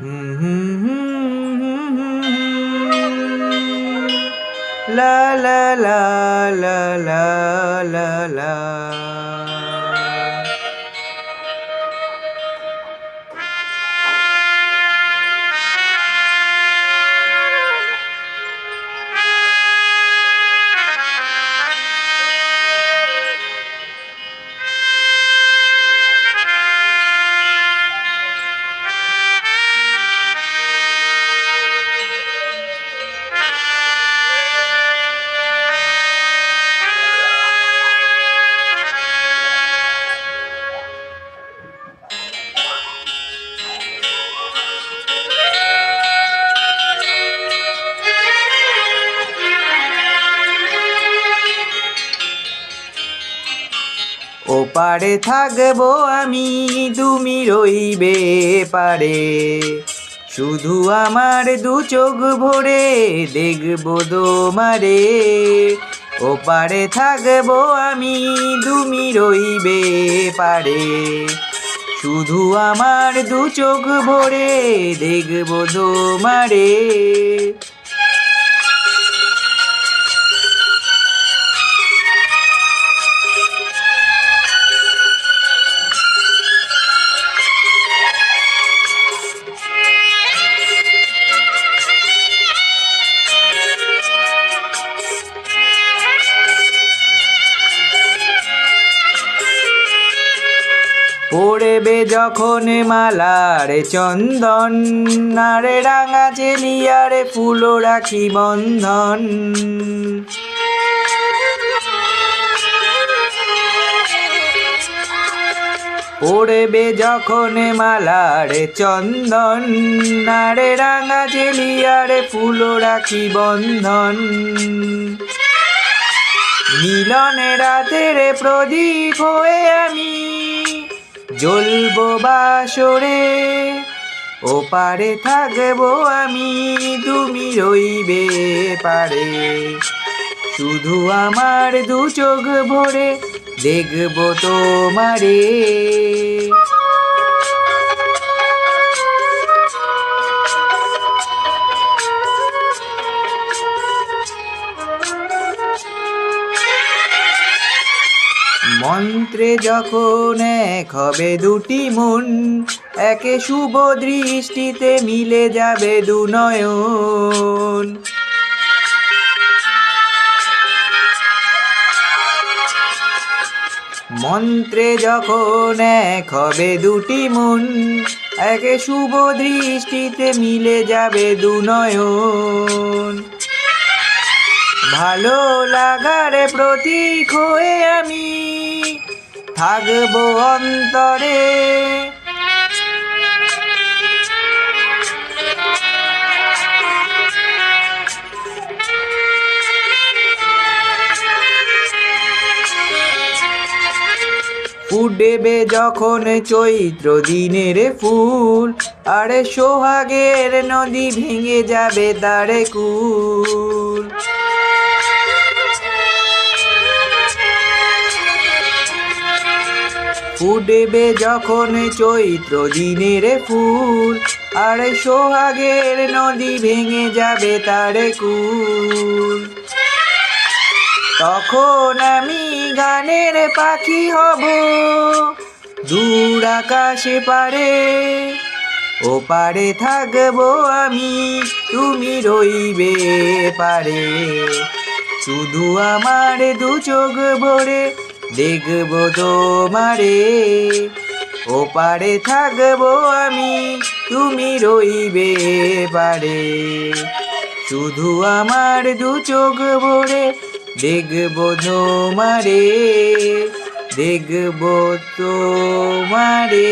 হুম হুম হুম হুম হুম। লা লা লা লা লা লা লা। ওপারে থাকবো আমি, তুমি রইবে পারে। শুধু আমার দু চোখ ভরে দেখবো তোমারে। ওপারে থাকবো আমি, তুমি রইবে পারে। শুধু আমার দু চোখ ভরে দেখবো তোমারে। পড়বে যখন মালার চন্দন, আরে রাঙা চেলিয়ারে ফুলো রাখি বন্ধন। পড়বে যখন মালার চন্দন, আরে রাঙা চেলিয়ারে ফুলো রাখি বন্ধন। মিলনে রাতের প্রদীপ হয়ে আমি জ্বলবো বাসরে। ওপারে থাকবো আমি, তুমি রইবে পারে। শুধু আমার দু চোখ ভরে দেখবো তোমারে। মন্ত্রে যখন এক হবে দুটি মন, একে শুভ দৃষ্টিতে মিলে যাবে দু নয়ন। মন্ত্রে যখন এক হবে দুটি মন, একে শুভ দৃষ্টিতে মিলে যাবে দু নয়ন। ভালো লাগার প্রতীক হয়ে আমি থাকবো অন্তরে। ফুটবে যখন চৈত্র দিনের ফুল, আরে সোহাগের নদী ভেঙে যাবে তারে কুল। ফুটবে যখন চৈত্র দিনের ফুল, আরে সোহাগের নদী ভেঙে যাবে তারে কুল। তখন আমি গানের পাখি হব দূর আকাশে পারে। ওপারে থাকবো আমি, তুমি রইবে পারে। শুধু আমার দু চোখ ভরে দেখবো তোমারে। ওপারে থাকবো আমি, তুমি রইবে পারে। শুধু আমার দু চোখ ভরে দেখবো তোমারে, দেখবো তোমারে।